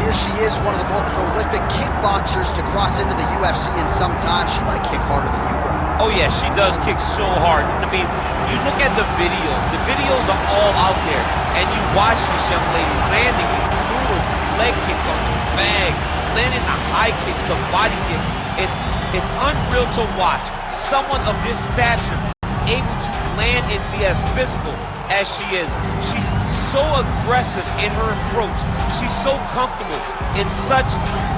here she is, one of the more prolific kickboxers to cross into the UFC in some time. She might kick harder than you, bro. Oh yeah, she does kick so hard. I mean, you look at the videos are all out there, and you watch this young lady landing brutal leg kicks on the bag, landing the high kicks, the body kicks. It's unreal to watch someone of this stature able to land and be as physical as she is. She's so aggressive in her approach. She's so comfortable in such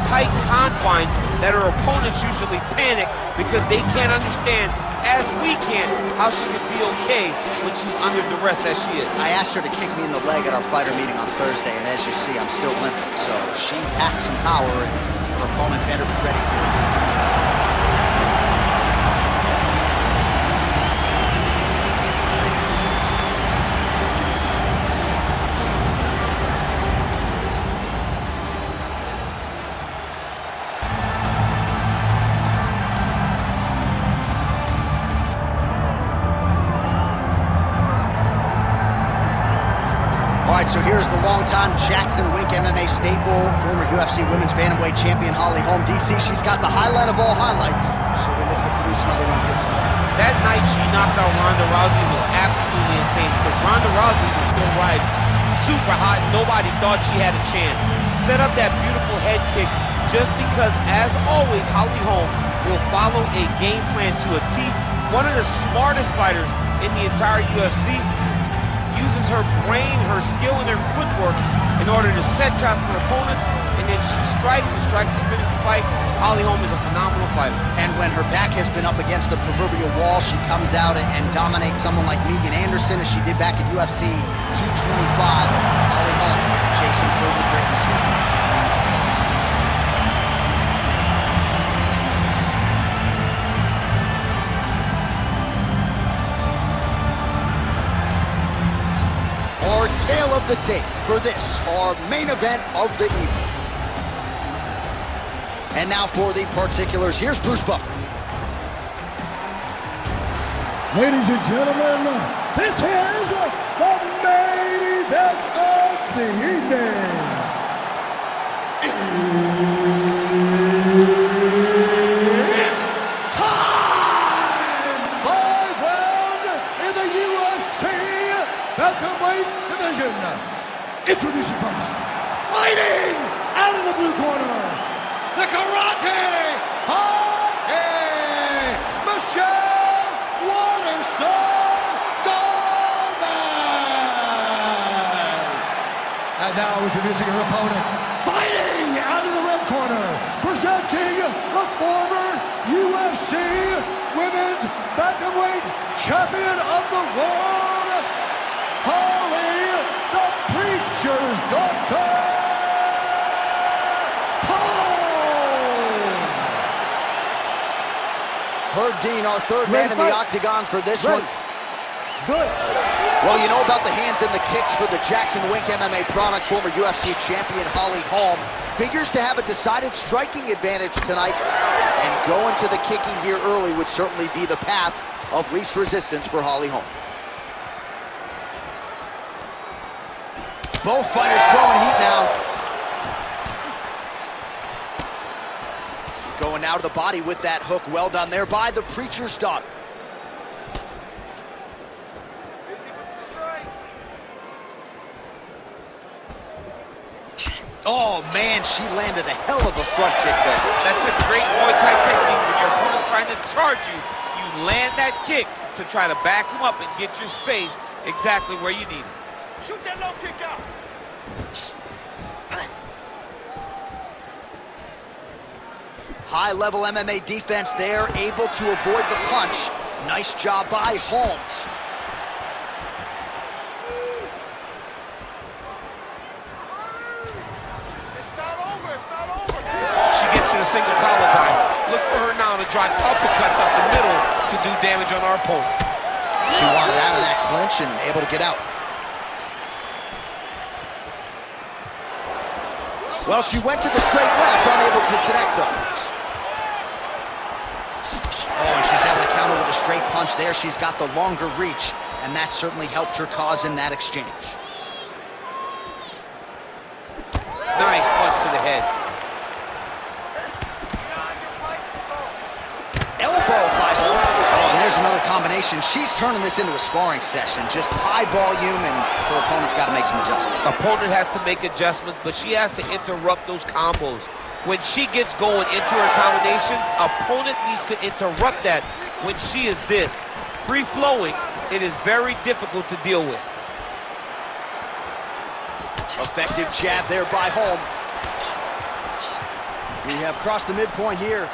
tight confines that her opponents usually panic because they can't understand, as we can, how she can be okay when she's under duress as she is. I asked her to kick me in the leg at our fighter meeting on Thursday, and as you see, I'm still limping. So she packs some power, and her opponent better be ready for it. So here's the longtime Jackson Wink MMA staple, former UFC Women's Bantamweight champion Holly Holm. DC, she's got the highlight of all highlights. She'll be looking to produce another one here tonight. That night she knocked out Ronda Rousey was absolutely insane because Ronda Rousey was still riding super hot. Nobody thought she had a chance. Set up that beautiful head kick just because, as always, Holly Holm will follow a game plan to a T. One of the smartest fighters in the entire UFC. Uses her brain, her skill, and her footwork in order to set traps for opponents, and then she strikes and strikes to finish the fight. Holly Holm is a phenomenal fighter. And when her back has been up against the proverbial wall, she comes out and dominates someone like Megan Anderson, as she did back at UFC 225. Holly Holm chasing further greatness here tonight. Tale of the tape for this, our main event of the evening. And now for the particulars, here's Bruce Buffer. Ladies and gentlemen, this is the main event of the evening. It's time! 5 rounds in the UFC Bantamweight division. Introducing first, fighting out of the blue corner, the karate hockey, Michelle Waterson-Gomez. And now introducing her opponent, fighting out of the red corner, presenting the former UFC Women's Bantamweight Champion of the World, Holly, the Preacher's Daughter, Holm! Herb Dean, our third man in the octagon for this one. Good. Well, you know about the hands and the kicks for the Jackson Wink MMA product, former UFC champion Holly Holm. Figures to have a decided striking advantage tonight, and going to the kicking here early would certainly be the path of least resistance for Holly Holm. Both fighters throwing heat now. Going now to the body with that hook. Well done there by the Preacher's Daughter. Busy with the strikes. Oh, man, she landed a hell of a front kick there. That's a great Muay Thai technique. When your opponent's trying to charge you, you land that kick to try to back him up and get your space exactly where you need it. Shoot that low kick out. High-level MMA defense there, able to avoid the punch. Nice job by Holm. It's not over. It's not over. She gets to the single collar time. Look for her now to drive uppercuts up the middle to do damage on our opponent. She wanted out of that clinch and able to get out. Well, she went to the straight left, unable to connect though. Oh, and she's able to counter with a straight punch there. She's got the longer reach, and that certainly helped her cause in that exchange. Nice punch to the head. Elbow by Holm. Oh, and there's another combination. She's turning this into a sparring session. Just high volume, and her opponent's got to make some adjustments. Opponent has to make adjustments, but she has to interrupt those combos. When she gets going into her combination, opponent needs to interrupt that. When she is this free-flowing, it is very difficult to deal with. Effective jab there by Holm. We have crossed the midpoint here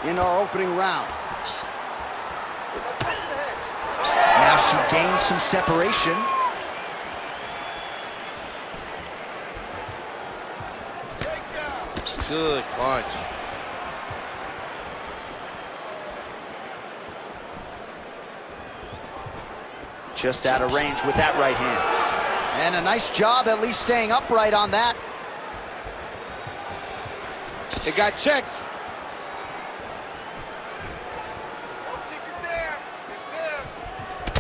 in our opening round. Now she gains some separation. Good punch. Just out of range with that right hand. And a nice job at least staying upright on that. It got checked.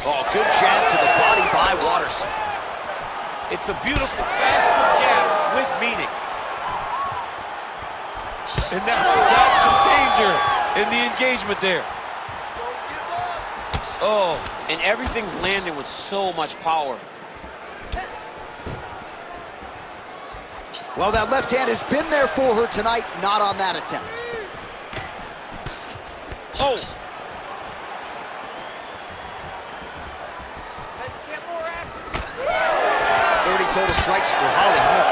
Oh, good jab to the body by Waterson. It's a beautiful fast foot jab with meaning. And that's the danger in the engagement there. Oh, and everything's landing with so much power. Well, that left hand has been there for her tonight, not on that attempt. Oh. Let's get more active. 30 total strikes for Holly Holm.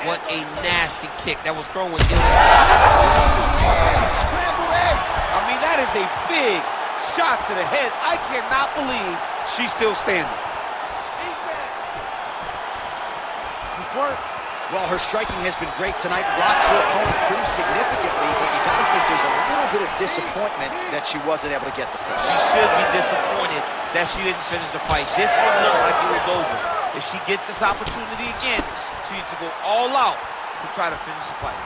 What a nasty kick. That was thrown with ill. Scrambled eggs. I mean, that is a big shot to the head. I cannot believe she's still standing. Well, her striking has been great tonight. Rocked her opponent pretty significantly, but you got to think there's a little bit of disappointment that she wasn't able to get the finish. She should be disappointed that she didn't finish the fight. This one looked like it was over. If she gets this opportunity again, she needs to go all out to try to finish the fight.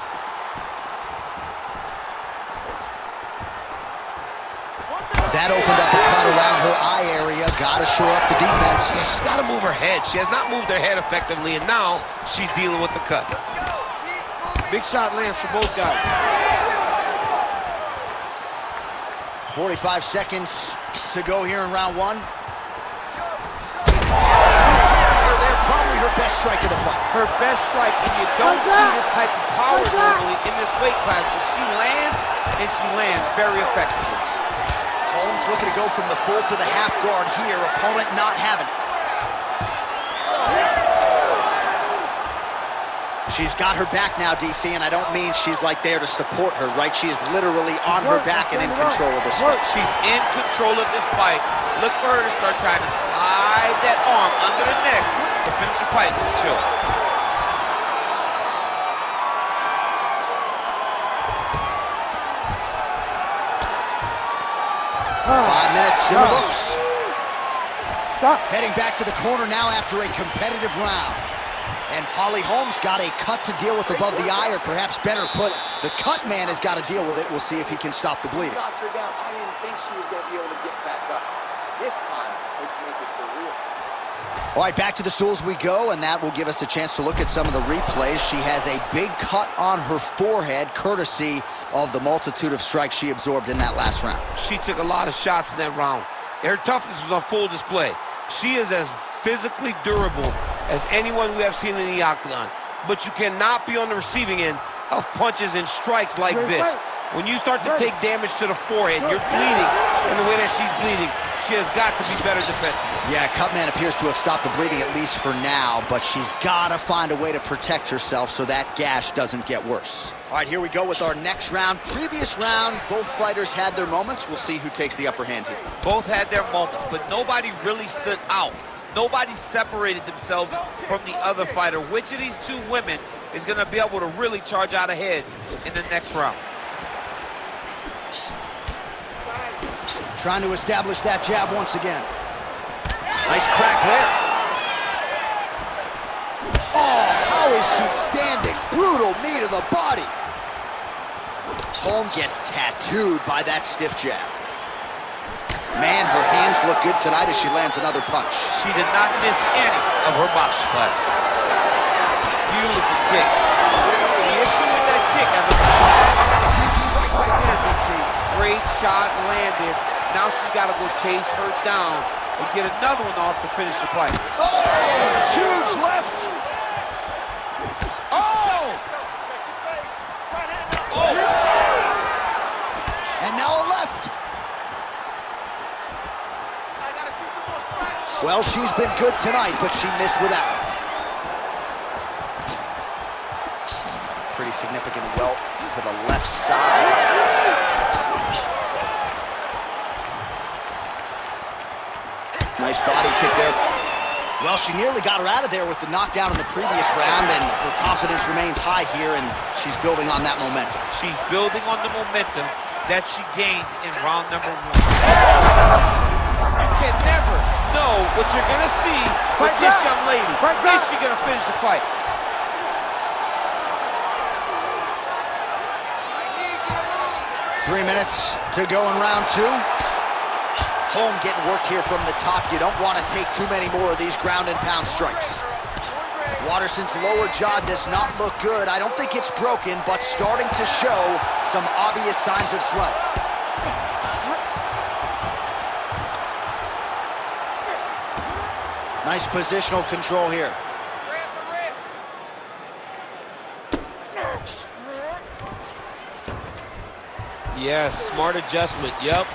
That opened up a cut around her eye area. Got to shore up the defense. Yeah, she's got to move her head. She has not moved her head effectively, and now she's dealing with the cut. Big shot lands for both guys. 45 seconds to go here in round one. There, probably her best strike of the fight. Her best strike, and you don't see this type of power normally in this weight class, but she lands, and she lands very effectively. Holmes looking to go from the full to the half guard here. Opponent not having it. She's got her back now, DC, and I don't mean she's like there to support her, right? She is literally on her back and in control of this fight. She's in control of this fight. Look for her to start trying to slide that arm under the neck to finish the fight with a choke. 5 minutes in the books. Stop. Heading back to the corner now after a competitive round. And Holly Holm's got a cut to deal with above the eye, or perhaps better put, the cut man has got to deal with it. We'll see if he can stop the bleeding. Knocked her down. I didn't think she was going to be able to get back up. This time, let's make it for real. All right, back to the stools we go, and that will give us a chance to look at some of the replays. She has a big cut on her forehead, courtesy of the multitude of strikes she absorbed in that last round. She took a lot of shots in that round. Her toughness was on full display. She is as physically durable as anyone we have seen in the octagon. But you cannot be on the receiving end of punches and strikes like this. When you start to take damage to the forehead, you're bleeding, and the way that she's bleeding, she has got to be better defensively. Yeah, Cutman appears to have stopped the bleeding, at least for now, but she's got to find a way to protect herself so that gash doesn't get worse. All right, here we go with our next round. Previous round, both fighters had their moments. We'll see who takes the upper hand here. Both had their moments, but nobody really stood out. Nobody separated themselves from the other fighter. Which of these two women is going to be able to really charge out ahead in the next round? Trying to establish that jab once again. Nice crack there. Oh, how is she standing? Brutal knee to the body. Holm gets tattooed by that stiff jab. Man, her hands look good tonight as she lands another punch. She did not miss any of her boxing classes. Beautiful kick. The issue with that kick, Right there, DC. great shot landed. Now she's got to go chase her down and get another one off to finish the fight. Oh, huge left. Oh! Oh! And now a left. I gotta see some more strikes. Well, she's been good tonight, but she missed with that one. Pretty significant welt to the left side. Nice body kick there. Well, she nearly got her out of there with the knockdown in the previous round, and her confidence remains high here, and she's building on that momentum. She's building on the momentum that she gained in round number 1. You can never know what you're going to see with this young lady. Is she going to finish the fight? 3 minutes to go in round 2. Holm getting work here from the top. You don't want to take too many more of these ground and pound strikes. Waterson's lower jaw does not look good. I don't think it's broken, but starting to show some obvious signs of swelling. Nice positional control here. Yes, smart adjustment, yep.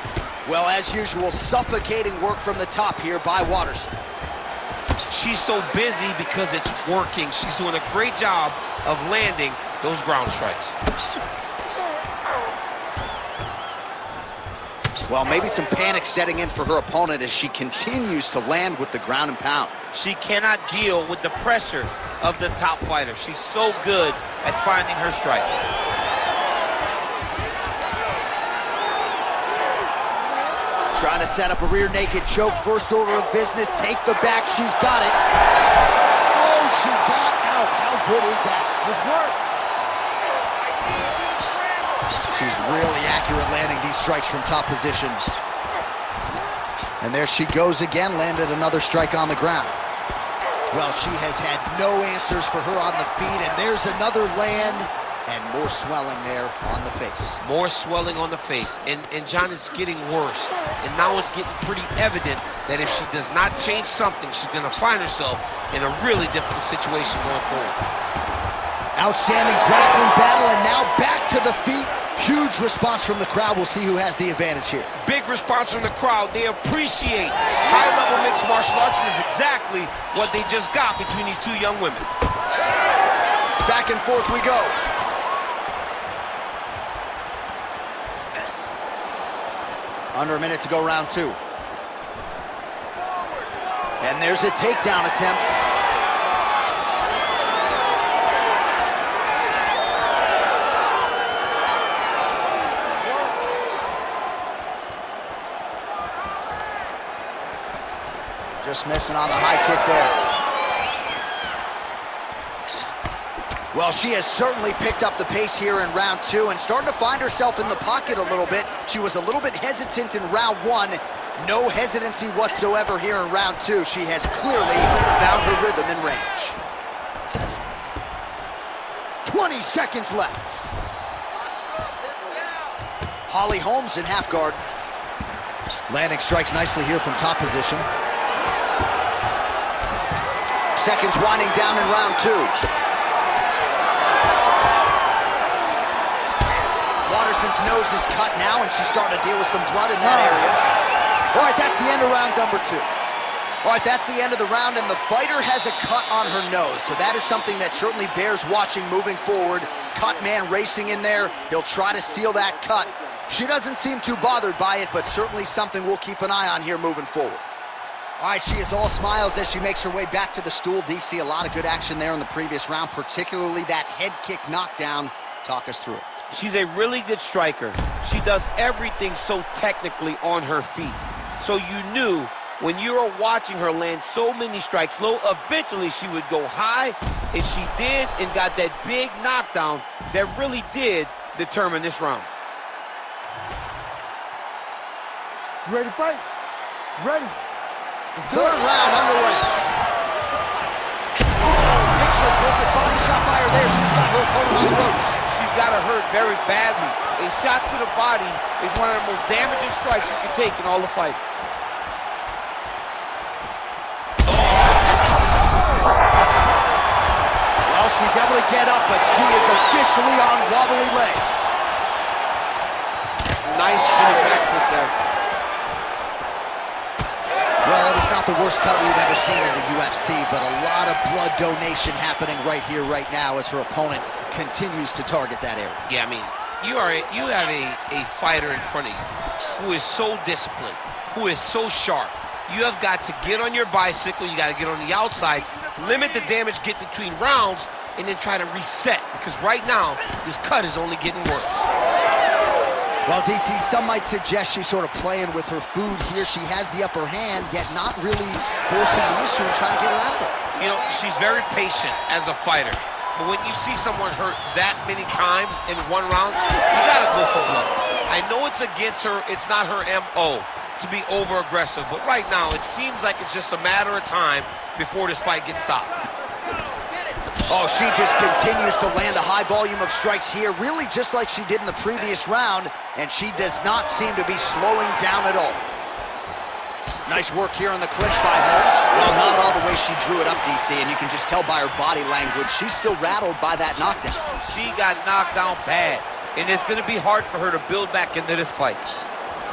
Well, as usual, suffocating work from the top here by Waterson. She's so busy because it's working. She's doing a great job of landing those ground strikes. Well, maybe some panic setting in for her opponent as she continues to land with the ground and pound. She cannot deal with the pressure of the top fighter. She's so good at finding her strikes. Trying to set up a rear naked choke. First order of business. Take the back. She's got it. Oh, she got out. How good is that? She's really accurate landing these strikes from top position. And there she goes again. Landed another strike on the ground. Well, she has had no answers for her on the feet. And there's another land. And more swelling there on the face. More swelling on the face. And John, it's getting worse. And now it's getting pretty evident that if she does not change something, she's going to find herself in a really difficult situation going forward. Outstanding grappling battle, and now back to the feet. Huge response from the crowd. We'll see who has the advantage here. Big response from the crowd. They appreciate high-level mixed martial arts, and it's exactly what they just got between these two young women. Back and forth we go. Under a minute to go, round 2. And there's a takedown attempt. Just missing on the high kick there. Well, she has certainly picked up the pace here in round 2 and starting to find herself in the pocket a little bit. She was a little bit hesitant in round 1. No hesitancy whatsoever here in round 2. She has clearly found her rhythm and range. 20 seconds left. Holly Holmes in half guard. Landing strikes nicely here from top position. Seconds winding down in round 2. Waterson's nose is cut now, and she's starting to deal with some blood in that area. All right, that's the end of round number 2. All right, that's the end of the round, and the fighter has a cut on her nose, so that is something that certainly bears watching moving forward. Cut man racing in there. He'll try to seal that cut. She doesn't seem too bothered by it, but certainly something we'll keep an eye on here moving forward. All right, she is all smiles as she makes her way back to the stool. DC, a lot of good action there in the previous round, particularly that head kick knockdown. Talk us through it. She's a really good striker. She does everything so technically on her feet. So you knew when you were watching her land so many strikes low, eventually she would go high, and she did, and got that big knockdown that really did determine this round. You ready to fight? Ready. Third round underway. Oh, picture perfect body shot fire there. She's got her opponent on the ropes. She's got her hurt very badly. A shot to the body is one of the most damaging strikes you can take in all the fight. Well, she's able to get up, but she is officially on wobbly legs. Nice spinning back twist there. Well, it is not the worst cut we've ever seen in the UFC, but a lot of blood donation happening right here, right now, as her opponent continues to target that area. Yeah, I mean, you have a fighter in front of you who is so disciplined, who is so sharp. You have got to get on your bicycle, you got to get on the outside, limit the damage, get between rounds, and then try to reset, because right now, this cut is only getting worse. Well, DC, some might suggest she's sort of playing with her food here. She has the upper hand, yet not really forcing the issue and trying to get her out there. You know, she's very patient as a fighter. But when you see someone hurt that many times in one round, you gotta go for blood. I know it's against her, it's not her MO to be over-aggressive, but right now it seems like it's just a matter of time before this fight gets stopped. Oh, she just continues to land a high volume of strikes here, really just like she did in the previous round, and she does not seem to be slowing down at all. Nice work here on the clinch by Holm. Well, not all the way she drew it up, DC, and you can just tell by her body language, she's still rattled by that knockdown. She got knocked down bad, and it's going to be hard for her to build back into this fight.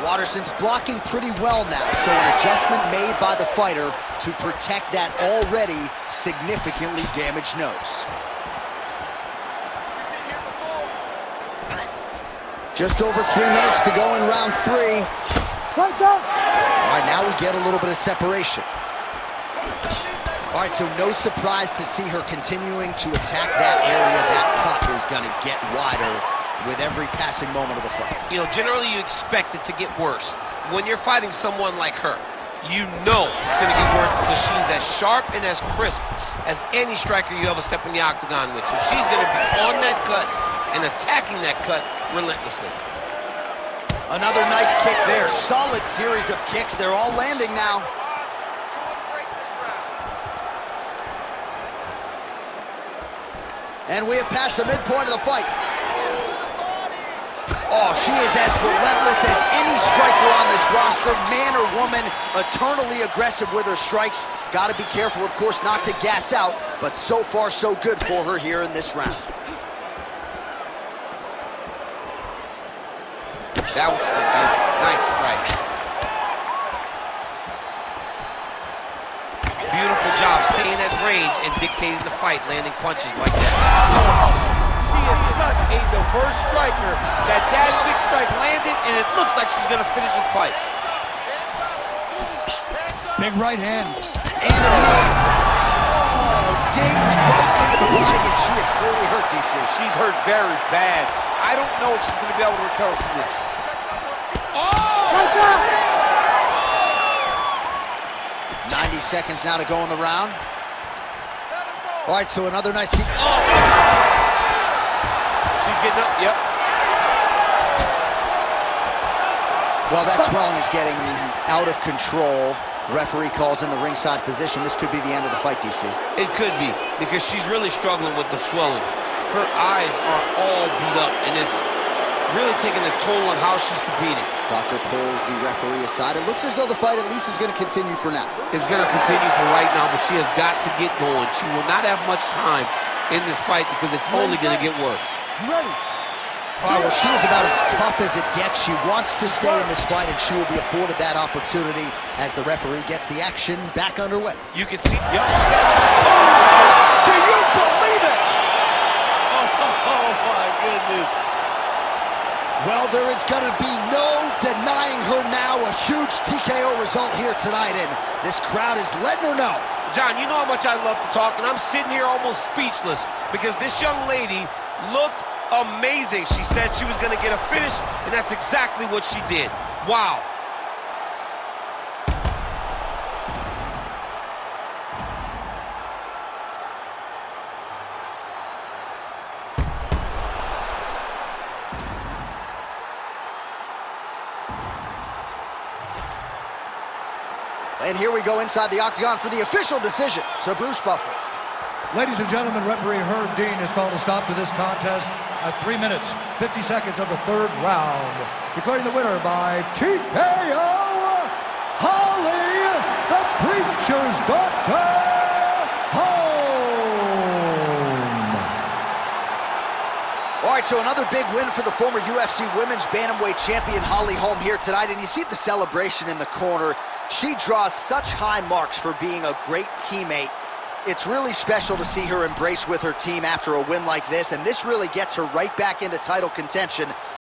Waterson's blocking pretty well now, so an adjustment made by the fighter to protect that already significantly damaged nose. Just over 3 minutes to go in round 3. All right, now we get a little bit of separation. All right, so no surprise to see her continuing to attack that area. That cut is going to get wider with every passing moment of the fight. You know, generally you expect it to get worse. When you're fighting someone like her, you know it's going to get worse because she's as sharp and as crisp as any striker you ever step in the octagon with. So she's going to be on that cut and attacking that cut relentlessly. Another nice kick there. Solid series of kicks. They're all landing now. And we have passed the midpoint of the fight. Oh, she is as relentless as any striker on this roster, man or woman, eternally aggressive with her strikes. Got to be careful, of course, not to gas out, but so far so good for her here in this round. That was nice strike. Beautiful job staying at range and dictating the fight, landing punches like that. She is such a diverse striker that big strike landed, and it looks like she's going to finish this fight. Big right hand. And a knee. Oh, digs right into the body, and she is clearly hurt, DC. She's hurt very bad. I don't know if she's going to be able to recover from this. Oh! 90 seconds now to go in the round. All right, so another nice... She's getting up, yep. Well, that swelling is getting out of control. Referee calls in the ringside physician. This could be the end of the fight, DC. It could be, because she's really struggling with the swelling. Her eyes are all beat up, and it's really taking a toll on how she's competing. Doctor pulls the referee aside. It looks as though the fight at least is going to continue for now. It's going to continue for right now, but she has got to get going. She will not have much time in this fight because it's only going to get worse. Ready. All right, well, she is about as tough as it gets. She wants to stay in this fight, and she will be afforded that opportunity as the referee gets the action back underway. You can see... Yep. Do you believe it? Oh, my goodness. Well, there is going to be no denying her now. A huge TKO result here tonight, and this crowd is letting her know. John, you know how much I love to talk, and I'm sitting here almost speechless because this young lady looked amazing. She said she was going to get a finish, and that's exactly what she did. Wow. And here we go inside the octagon for the official decision to Bruce Buffer. Ladies and gentlemen, referee Herb Dean has called a stop to this contest at 3 minutes, 50 seconds of the third round. Declaring the winner by TKO, Holly, the Preacher's Daughter, Holm. All right, so another big win for the former UFC Women's Bantamweight champion Holly Holm here tonight. And you see the celebration in the corner. She draws such high marks for being a great teammate. It's really special to see her embrace with her team after a win like this, and this really gets her right back into title contention